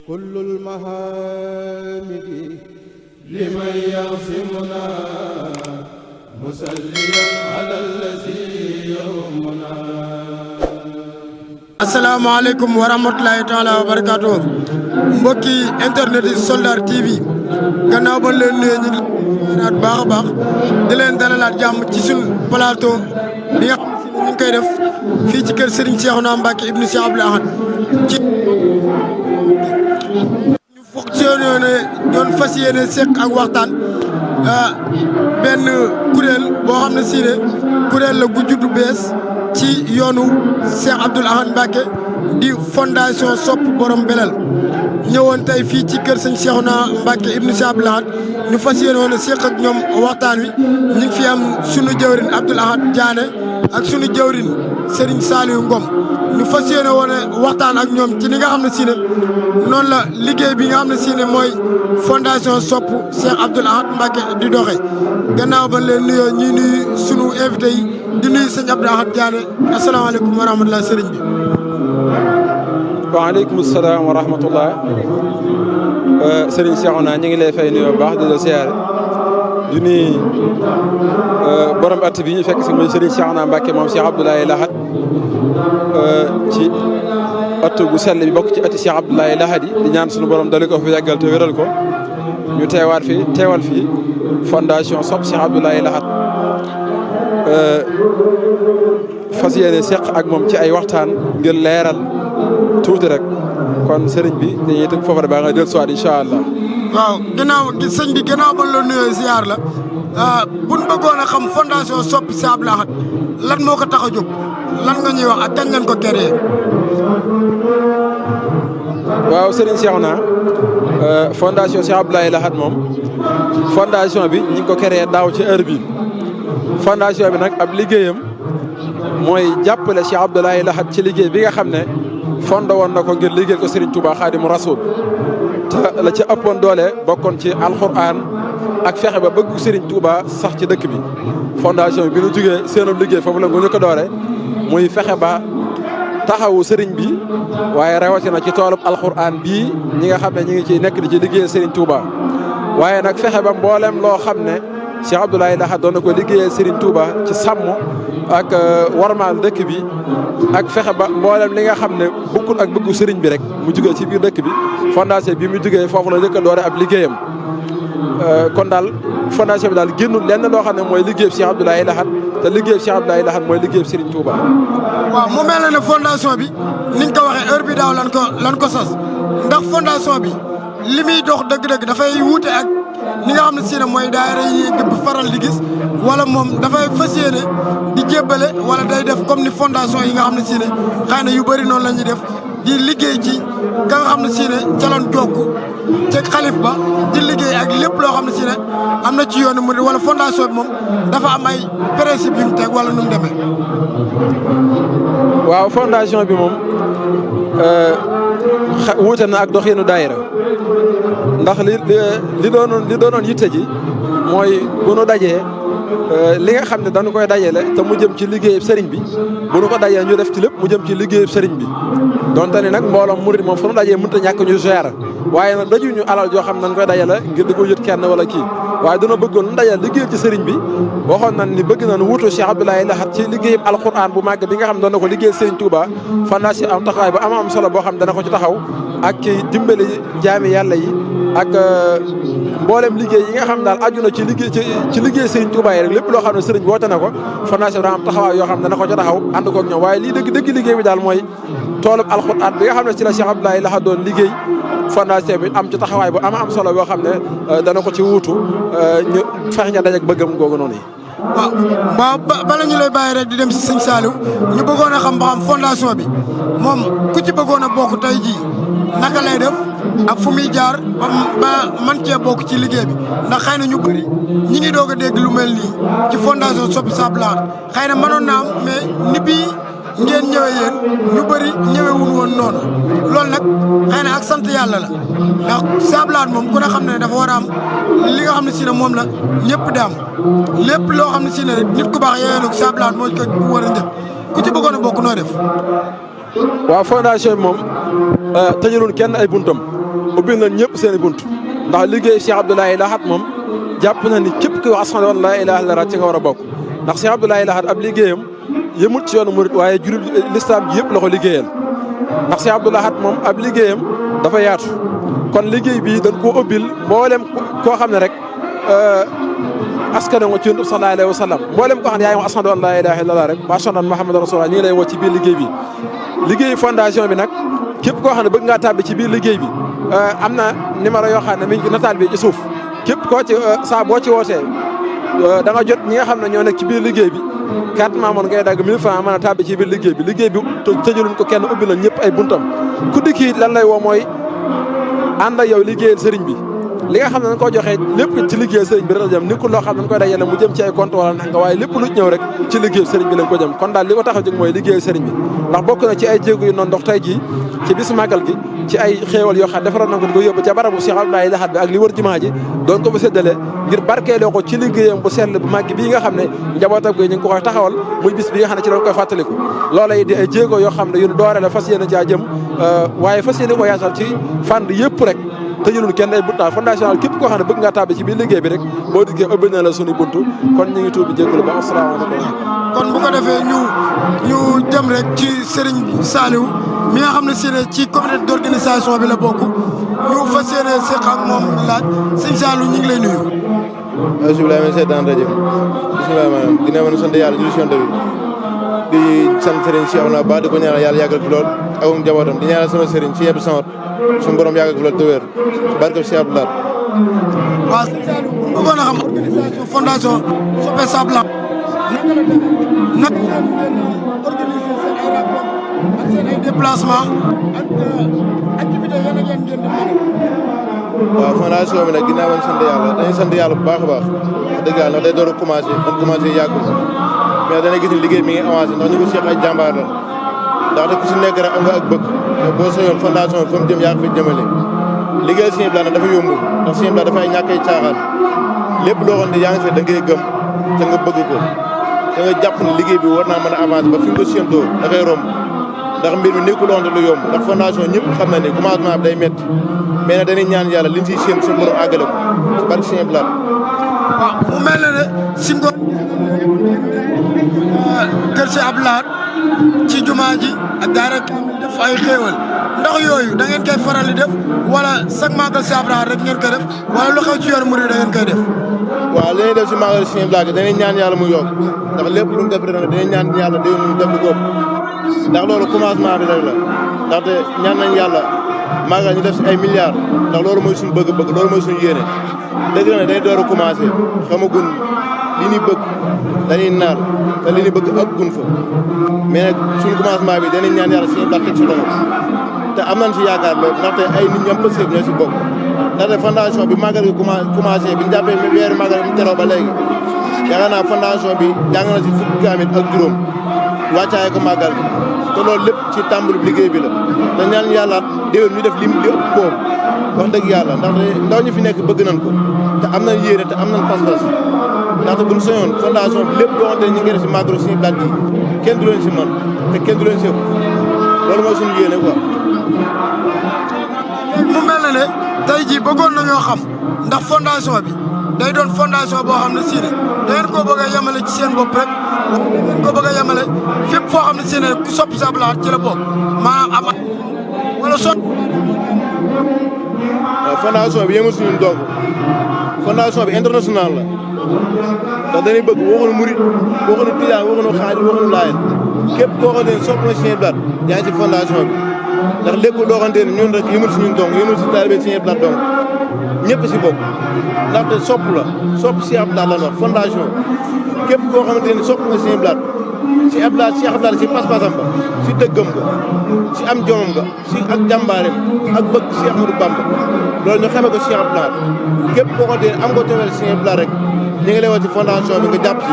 كل المحامد لمن يعصمنا مسليا على الذي يرمنا. asalaamaaleykum wa rahmatulahi taala wa barakaatu mbokki internet yi Soldar TV gannaaw ba leen nuyee ñu ngi leen baax a baax di leen dalalaat jàmm ci suñu plateau bi nga xam ne ñu ngi koy def fii ci kër Serigne Cheikhouna Mbacké ibnu Cheikh Abdoul Ahad ci ñu fonctionné doon fas yéene seq ak waxtaan benn kuréel boo xam ne si ne kuréel la gu juddu bees ci yoonu Cheikh Abdoul Ahad Mbacké di fondation Sopp Borom Belel ñëwoon tey fii ci kër sëñ Cheikhouna Mbacké ibnu Cheikh Abdoul Ahad ñu fas yéene woon a séq ak ñoom waxtaan wi ñu ngi fi am sunu jëwrin Abdoul Ahad Diané ak sunu jëwrin Serigne Saliou Ngom ñu fas yéene woon a waxtaan ak ñoom ci li nga xam ne si ne noonu la liggéey bi nga xam ne si ne mooy fondation Sopp Cheikh Abdoul Ahad Mbacké di doxee gannaaw ba leen nuyoo ñuy nuyu sunu invité yi di nuyu sëñ Abdoul Ahad Diané asalaamaaleykum wa rahmatulah sëriñ bi. waaleykum salaam wa rahmatullah Serigne Cheikhouna ñu ngi lay fay nuyoo baax di la siyaare di nuyu borom at bi ñu fekk si muy Serigne Cheikhouna Mbacké moom Cheikh Abdoul Ahad ci at gu sell bi bokk ci ati Cheikh Abdoul Ahad yi di ñaan suñu borom dali ko fi yàggal te wéral ko ñu teewal fii fondation Sopp Cheikh Abdoul Ahad fas yéene seq ak moom ci ay waxtaan ngir leeral tuuti rek kon sëriñ bi dañuy tëb foofu rek ba nga jël soit incha allah. waaw sëñ bi gannaaw ba la nuyoo ziar la buñ bëggoon a xam fondation Sopp Cheikh Abdoul Ahad lan moo ko tax a jóg lan nga ñuy wax ak kañ ngeen ko créé. waaw sëriñ Cheikhouna fondation Cheikh Abdoul Ahad moom fondation bi ñu ngi ko créé daaw ci heure bi fondation bi nag ab liggéeyam mooy jàppale Cheikh Abdoul Ahad ci liggéey bi nga xam ne fondé woon na ko ngir liggéeyal ko Serigne Touba Xaadimu Rasuul te la ci ëppoon doole bokkoon ci alxuraan ak fexe ba bëggu Serigne Touba sax ci dëkk bi fondation bi nu jugee seenub liggéey foofu la nga ñu ko doore muy fexe ba taxawu Serigne bi waaye rawatina ci toolub alxuraan bii ñi nga xam ne ñi ngi ciy nekk di ci liggéeyal Serigne Touba waaye nag fexe ba mboolem loo xam ne Cheikh Abdoul Ahad doon na ko liggéeyal Serigne Touba ci sàmm ak warmaal dëkk bi ak fexe ba mboolem li nga xam ne bokkul ak bëggu Serigne bi rek mu jugee ci biir dëkk bi fondation bi mu jugee foofu la njëkk a doore ab liggéeyam kon daal fondation bi daal génnul lenn loo xam ne mooy liggéeyam Cheikh Abdoul Ahad te liggéeyam Cheikh Abdoul Ahad mooy liggéeyam Serigne Touba. waaw mu mel ne fondation bi ni nga ko waxee heure bi daaw lan ko sos ndax fondation bi li muy dox dëgg-dëgg dafay wuute ak ni nga xam ne si ne mooy daayira yi faral di gis wala moom dafay fas yéene di jébbale wala day def comme ni fondation yi nga xam ne si ne xëy na yu bëri noonu la ñuy def di liggéey ci ka nga xam ne si ne caloon jokk ci xalif ba di liggéey ak lépp loo xam ne si ne am na ci yoonu mu wala fondation bi moom dafa am ay principe yu mu teg wala nu mu demee. waaw fondation bi moom wuute na ak doxinu daayira ndax li doonoon yitte ji mooy bu nu dajee li nga xam ne dañu koy dajale te mu jëm ci liggéeyub sëriñ bi bu nu ko dajee ñu def ci lépp mu jëm ci liggéeyub sëriñ bi donte ni nag mbooloom murit moom fu nu dajee mënut a ñàkk ñu gérer waaye nag dajuñu alal joo xam ne dañu koy dajale ngir di ko yët kenn wala kii waaye dana bëggoon lu dajale liggéeyal ci sëriñ bi waxoon nañ ni bëgg nañ wuutu Cheikh Abdoul Ahad ci liggéeyub alquran bu màgg bi nga xam ne doon na ko liggéeyal sëriñ Touba fondation am taxawaay ba am solo boo xam ne dana ko ci taxaw ak ki dimbali jaami yàlla yi ak mboolem liggéey yi nga xam daal aju na ci liggéey Serigne Touba yi rek lépp loo xam ne Serigne woote na ko fondation bi daa am taxawaay yoo xam ne dana ko ca taxaw ànd koog ñoom waaye lii dëgg liggéey bi daal mooy toolub alxuraan bi nga xam ne ci la Cheikh Abdoul Ahad doon liggéey fondation bi am ci taxawaay bu am solo boo xam ne dana ko ci wuutu ñu fex ña daj ak bëggam googu noonu yi. waaw bala ñu lay bàyyi rek di dem si sëñ Saliou ñu bëggoon a xam ba xam fondation bi moom ku ci bëggoon a bokk tey jii naka lay def ak fu muy jaar ba man cee bokk ci liggéey bi ndax xëy na ñu bëri ñi ngi doog a dégg lu mel nii ci fondation Sopp Cheikh Abdoul Ahad xëy na mënoon na am mais ni bii ngeen ñëwee yéen ñu bëri ñëwewuñ woon noonu loolu nag xëy na ak sant yàlla la ndax Cheikh Abdoul Ahad moom ku ne xam ne dafa war a am li nga xam ne si ne moom la ñëpp di am lépp loo xam ne si ne nit ku baax yooyu nag Cheikh Abdoul Ahad moo ko war a njëkk ku ci bëggoon a bokk noo def. waaw fondation bi moom tëjalul kenn ay buntam ubbil na ñëpp seen i bunt ndax liggéey Cheikh Abdoulaye Lahad moom jàpp na ni képp kuy wax ashhadu an laa ilaaha illallaah ci nga war a bokk ndax Cheikh Abdoulaye Lahad ab liggéeyam yëmut ci yoonu murit waaye jurul lislaam ji yëpp la ko liggéeyal ndax Cheikh Abdoulaye Lahad moom ab liggéeyam dafa yaatu kon liggéey bii dañ koo ubbil mboolem koo xam ne rek askane nga ci Yonent bi sallallaahu alayhi wa sallam mboolem koo xam ne yaa ngi wax ashhadu an laa ilaaha illallaah rek wa ashhadu anna Muhammadan rasuulullaah ñu ngi lay woo ci biir liggéey bi liggéey fondation bi nag képp koo xam ne bëgg ngaa tàbbi ci biir liggéey bi am na numéro yoo xam ne mi ngi nataal bi ci suuf képp koo ci saa boo ci wootee da nga jot ñi nga xam ne ñoo nekk ci biir liggéey bi carte membre ngay dagg 1000 francs mën a tàbbi ci biir liggéey bi tëjaluñ ko kenn ubbi na ñëpp ay buntam ku dikki lan lay woo mooy ànd ak yow liggéeyal sëriñ bi li nga xam ne dañ ko joxee lépp ci liggéeyal sëriñ bi rek la jëm ni ku loo xam ne dañ koy dajale mu jëm ci ay compte wala nanga waaye lépp lu ñëw rek ci liggéeyal sëriñ bi lañ ko jëm kon daal li ko tax a jóg mooy liggéeyal sëriñ bi ndax bokk na ci ay jéego yu noonu ndox tey jii ci bis màggal gi ci ay xéewal yoo xam defaroon na ko di ko yóbbu ca barabu Cheikh Abdoulaye Lahad bi ak li wër jumaa ji doon ko fa séddale ngir barkeeloo ko ci liggéeyam bu sell bu màgg bii nga xam ne njabootam gi ñu ngi ko koy taxawal muy bis bi nga xam ne ci doon koy fàttaliku loola yi di ay jéego yoo xam ne yu doore la fas yéene caa jëm waaye fas yéene ko yaatal ci fànn yëpp rek tëjalul kenn ay bunta fondation képp koo xam ne bëgg ngaa tàbbi ci biir liggéey bi rek boo diggee ubbi na la suñu buntu kon ñu ngi tuubi jégalu ba asalaamaaleykum kon bu ko defee ñu dem rek ci Serigne Saliou mi nga xam ne si ci comité d'organisation bi la bokk ñu fas yéene seq ak moom laaj Serigne Saliou ñu ngi lay nuyu. alhamdulilah man seetaan rajo bisimilah maanaam ginnaaw ma sant yàlla julli si yonent bi di sant Serigne Cheikh na baax di ko ñaanal yàlla yàggal fi lool ak njabootam di ñaanal sama Serigne si yëpp samot suñu borom yàggal fi lool te wér barke Cheikh Abdoulaye. waaw Serigne Saliou bëggoon a xam organisation fondation Sope Sabla naka la demee naka ngeen organiser seen ay rapport ak seen ay déplacement ak activité yan ak yan ngeen di mën. waaw fondation bi nag ginnaaw ma sant yàlla dañuy sant yàlla bu baax a baax wax dëgg yàlla ndax day door a commencé man commencé yàggul mais dana gis ni liggéey mi ngi avancé ndax ñu ko seq ay jàmbaar la ndaxte ku si nekk rek am nga ak bëgg boo soyoon fondation bi fa mu jëm yaa ngi fi jëmale liggéey Sëñ Abdou Lahad nag dafa yombul ndax Sëñ Abdou Lahad dafay ñàkk ay caaxaan lépp loo xam ne yaa ngi fi da ngay gëm te nga bëgg ko te nga jàpp ne liggéey bi war naa mën a avancer ba fi nga ko séentoo da koy romb ndax mbir mi nekkul woon lu yomb ndax fondation ñëpp xam na ne commencement bi day métti mais nag dañuy ñaan yàlla liñ siy séen suñu borom àggale ko ci barke Sëñ Abdou Lahad. waaw mu mel ne ne si ngoon kër Sëñ Abdou Lahad ci jumaa ji ak daara kaamil def ay xéewal ndax yooyu da ngeen koy faral di def wala chaque màggal Sëñ Abdou Lahad rek ngeen koy def wala lu xew ci yoonu murid da ngeen koy def. waaw li ñuy def si màggal Sëñ Abdou Lahad dañuy ñaan yàlla mu yokk ndax lépp lu mu def rek dañuy ñaan yàlla day mu def lu góob ndax loolu commencement bi rek la ndaxte ñaan nañ yàlla màggal ñu def si ay milliards ndax loolu mooy suñu bëgg-bëgg loolu mooy suñu yéene dëgg la ne day door a commencé xamagun li ñuy bëgg dañuy naar te li ñuy bëgg ak gun fa mais nag suñu commencement bi dañuy ñaan yàlla Sëñ Abdou Lahad teg si loxo te am nañ si yaakaar loolu ndaxte ay nit ñam pësëf ñoo si bokk ndaxte fondation bi màggal gi commencé bi ñu jàppee weeru màggal bi mu teroo ba léegi yaakaar naa fondation bi jàng na si fukki kaamil ak juróom wàccaaye ko màggal gi te loolu lépp ci tàmbali liggéey bi la te ñaan yàlla déwén ñu def lim li ëpp boobu wax dëgg yàlla ndaxte ndaw ñi fi nekk bëgg nañ ko te am nañ yéene te am nañ pas-pas ndaxte buñ soñoon fondation bi lépp loo xamante ne ñu ngi def si màggalu Sëñ Abdou Lahad gi kenn du leen si man te kenn du leen si ëpp loolu mooy suñu yéene quoi. mu mel ne ne tey jii bëggoon nañoo xam ndax fondation bi day doon fondation boo xam ne si ne da ngeen koo bëgg a yemale ci seen bopp rek da ngeen koo bëgg a yemale fépp foo xam ne si ne ku sopp Sëñ Abdou Lahad ci la bokk maanaam am wala sot. waaw fondation bi yemul suñu dong fondation bi international la ndax dañuy bëgg waxuñu murit waxuñu tijaan waxuñu xaadir waxuñu laayeen képp koo xamante ne sopp na Sëñ Abdou Lahad yaa ngi ci fondation bi ndax lépp loo xamante ne ñun rek yemul suñu dong yemul si taalibe Sëñ Abdou Lahad dong ñëpp si bokk ndaxte sopp la sopp Sëñ Abdou Lahad la wax fondation képp koo xamante ne sopp na Sëñ Abdou Lahad Sëñ Abdou Lahad si pas-pasam ba si dëggam ga si am jomam ga si ak jàmbaareem ak bëgg Sëñ Ahmadou Bamba loolu ñu xamee ko Sëñ Abdou Lahad képp koo xamante ne am nga tewel Sëñ Abdou Lahad rek ñu ngi lay wax ci fondation bi nga jàpp si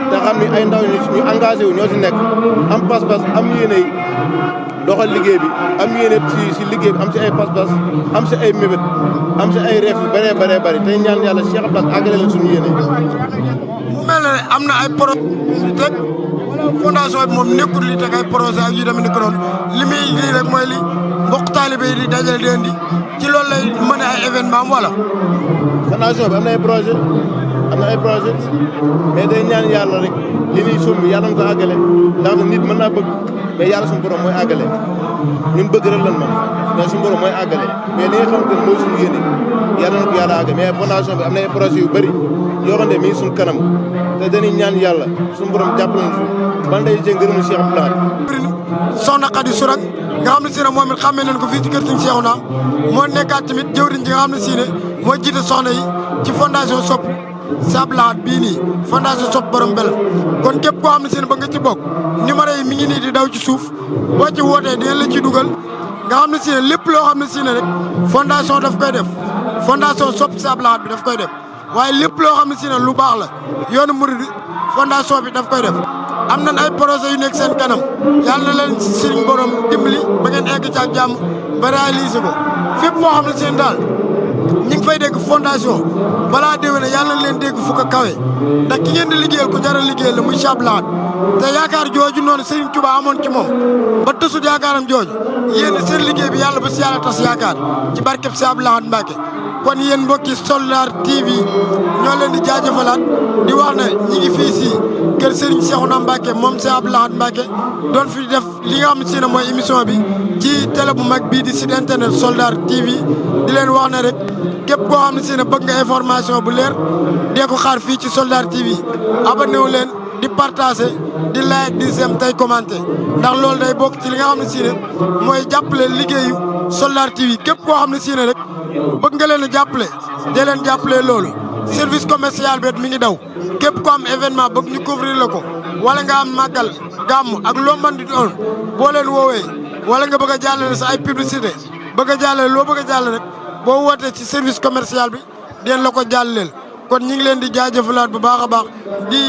te xam ni ay ndaw ñu engagé wu ñoo si nekk am pas-pas am yéene yi doxal liggéey bi am yéene si liggéey bi am si ay pas-pas am si ay mébét am si ay reef yu bëree bëree bëri tey ñaan yàlla Cheikh Abdou Lahad àggale leen suñu yéene. mu mel ne am na ay projet teg wala fondation bi moom nekkul li teg ay projet ak yu demee ni ko noonu li muy lii rek mooy li mbokk taalibe yi di dajale di indi ci loolu lay mën ay événement am wala. fondation bi am na ay projet mais day ñaan yàlla rek li ñuy sumb yàlla na ko àggale ndax nit mën naa bëgg mais yàlla suñu borom mooy àggale ñun bëgg rek lan man mais suñu borom mooy àggale mais li nga xamante ne mooy suñu yéene yàlla na ko yàlla àggale mais fondation bi am na ay projet yu bëri yoo xam ne mi ngi suñu kanam te dañuy ñaan yàlla suñu borom jàppale ñu fi ban day jël ngërëmu Cheikh Abdoulaye. soxna Khady Sourang nga xam ne si ne moom it xàmmee nañ ko fii ci kër Serigne Cheikhouna moo nekkaat tamit jëwriñ ji nga xam ne si ne moo jiite soxna yi ci fondation Sopp Cheikh Lahad bii nii fondation Sopp Borom Belel kon képp koo xam ne si ne ba nga ci bokk numéro yi mi ngi nii di daw ci suuf boo ci wootee dinañ la ci dugal nga xam ne si ne lépp loo xam ne si ne rek fondation daf koy def fondation Sopp Cheikh Lahad bi daf koy def waaye lépp loo xam ne si ne lu baax la yoonu murid fondation bi daf koy def am nañ ay projet yu nekk seen kanam yàlla na leen sëriñ borom dimbali ba ngeen egg ci ak jàmm ba réaliser ko fépp foo xam ne seen daal ñi ngi fay dégg fondation balaa déwéne yàlla na leen dégg fu ko kawe ndax ki ngeen di liggéeyal ko jaral liggéeyal la muy Cheikh Lahad te yaakaar jooju noonu Serigne Touba amoon ci moom ba tësut yaakaaram jooju yéen seen liggéey bi yàlla ba si yàlla tas yaakaar ci barkeb Cheikh Lahad Mbacké kon yéen mbokki Soldar TV ñoo leen di jaajëfalaat di wax ne ñi ngi fii si kër Serigne Cheikhouna Mbacké moom Cheikh Lahad Mbacké doon fi def li nga xam si ne mooy émission bi ci télé bu mag bii di site internet Soldar TV di leen wax ne rek képp koo xam ne si ne bëgg nga information bu leer dee ko xaar fii ci Soldar TV abonné wu leen di partager di like di j'aime tey commenter ndax loolu day bokk ci li nga xam ne si ne mooy jàppale liggéeyu Soldar TV képp koo xam ne si ne rek bëgg nga leen a jàppale dee leen jàppale loolu service commercial bi mi ngi daw képp ko am événement bëgg ñu couvrir la ko wala nga am màggal gàmm ak loo mën di doon boo leen woowee wala nga bëgg a jàllale sa ay publicité bëgg a jàllale loo bëgg a jàllale rek boo wootee ci service commercial bi den la ko jàllaleel kon ñu ngi leen di jaajëfalaat bu baax a baax di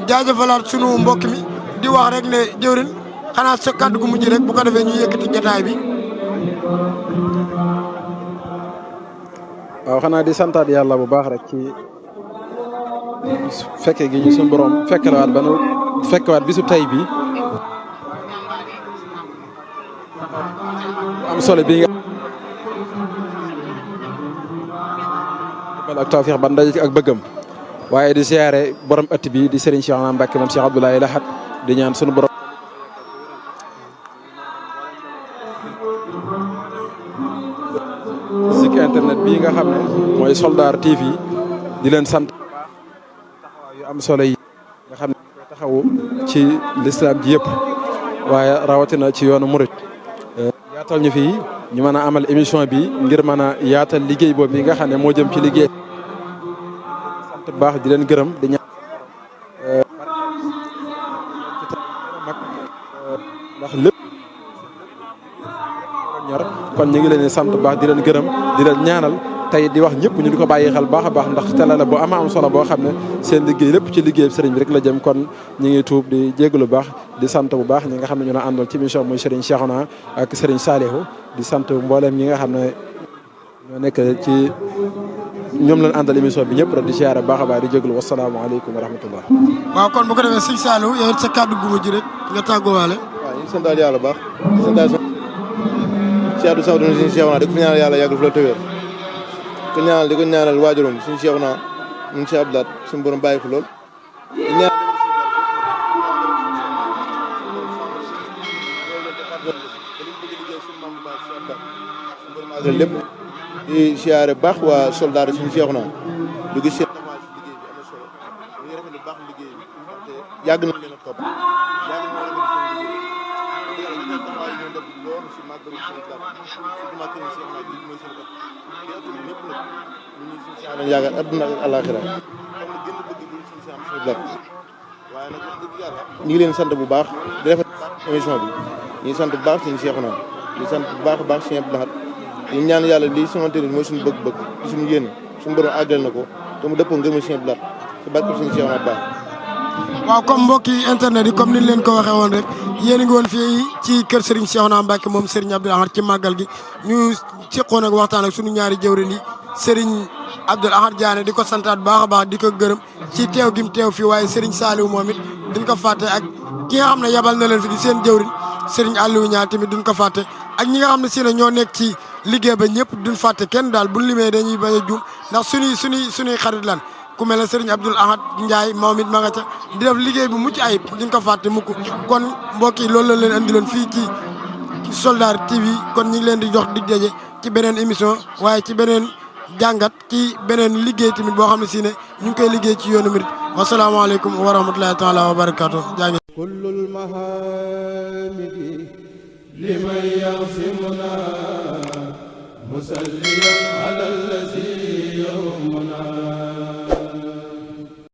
jaajëfalaat sunu mbokk mi di wax rek ne jëwrin xanaa sa kàddu gu mujj rek bu ko defee ñu yëkkati jotaay bi. waaw xanaa di santaat yàlla bu baax rek ci fekke gi ñu suñu borom fekkelawaat ba nu fekkewaat bisu tay bi am solo bi nga ak tawfiix ban daje ak bëggam waaye di siyaare borom ëtt bi di Serigne Cheikhouna Mbacké moom Cheikh Abdoulaye Lahad di ñaan sunu borom site internet bii nga xam ne mooy Soldar TV di leen sant taxawaay yu am solo yi nga xam ne koy taxawu ci l'islam ji yëpp waaye rawatina ci yoonu murit yaatal ñu fii ñu mën a amal émission bi ngir mën a yaatal liggéey boobu yi nga xam ne moo jëm ci liggéey sant bu baax di leen gërëm di ñaan ndax lépp ñor kon ñu ngi leen di sant bu baax di leen gërëm di leen ñaanal tey di wax ñëpp ñu di ko bàyyi xel baax a baax ndax télé la bu ama am solo boo xam ne seen liggéey lépp ci liggéey sëriñ bi rek la jëm kon ñu ngi tuub di jégalu baax di sant bu baax ñi nga xam ne ñu la àndoon ci émission muy Serigne Cheikhouna ak Serigne Saliou di sant mboolem ñi nga xam ne ñoo nekk ci ñoom lañ àndal émission bi ñëpp rek di siyaare baax a baax di jégalu wasalaamaaleykum wa rahmatullah. waaw kon bu ko defee Serigne Saliou yow sa kàddu gu mujj rek nga tàggoowaale. waaw ñu ngi santaat yàlla baax di santaat Cheikh Abdou Samad suñu Cheikhouna di ko fi ñaanal yàlla yàgg fi la tëwër ko ñaanal di ko ñaanal waajuram suñu Cheikhouna ñun Cheikh Abdou Lahad suñu borom bàyyi fi lool lépp di siyaare baax waa Soldar suñu Cheikhouna du gis seen taxawaay si liggéey bi am na solo ñu rafetlu baax liggéey bi te yàgg na leen a topp yàgg na leen a seen taxawaay ñoo def lool si màggalu Soldar surtout màggalu Cheikhouna bi mooy seen bopp te adduna ñëpp nag ñu ngi suñu Cheikh lañ yaakaar adduna ak àllaaxira xam na gën a bëgg lu suñu Cheikh Soldar waaye nag wax dëgg yàlla ñu ngi leen sant bu baax di rafet émission bi ñu ngi sant bu baax suñu Cheikhouna di sant bu baax a baax Cheikh Abdou Lahad di ñaan yàlla lii xamante ni mooy suñu bëgg-bëgg di suñu yéene suñu borom àggal na ko te mu dëppoo ngërëm Cheikh Abdou Lahad ci barke suñu Cheikhouna baax. waaw comme mbokki internet yi comme ni leen ko waxee woon rek yéen a ngi woon fii ci kër Serigne Cheikhouna Mbacké moom Serigne Abdou Lahad ci màggal gi ñu seqoon ak waxtaan ak suñu ñaari jëwriñ yi Serigne Abdoul Ahad Diané di ko santaat baax a baax di ko gërëm ci teew gim teew fii waaye Serigne Saliou moom it duñ ko fàtte ak ki nga xam ne yabal na leen fi di seen jëwriñ Serigne Aliou Niang tamit duñ ko fàtte ak ñi nga xam ne si ne ñoo nekk ci liggéey ba ñëpp duñ fàtte kenn daal buñ limee dañuy bañ a juum ndax suñuy xarit lan ku mel ne Serigne Abdoul Ahad Ndiaye moom it ma nga ca di def liggéey bu mucc ayib duñ ko fàtte mukk kon mbokk yi loolu la leen andiloon fii ci Soldar TV kon ñu ngi leen di jox dig daje ci beneen émission waaye ci beneen jàngat ci beneen liggéey tamit boo xam ne si ne ñu ngi koy liggéey ci yoonu murit wasalaamaaleykum wa rahmatulahi taala wa barakaatu jaa ngeen kullul mahamidi liman yasimuna musalliyan ala allazi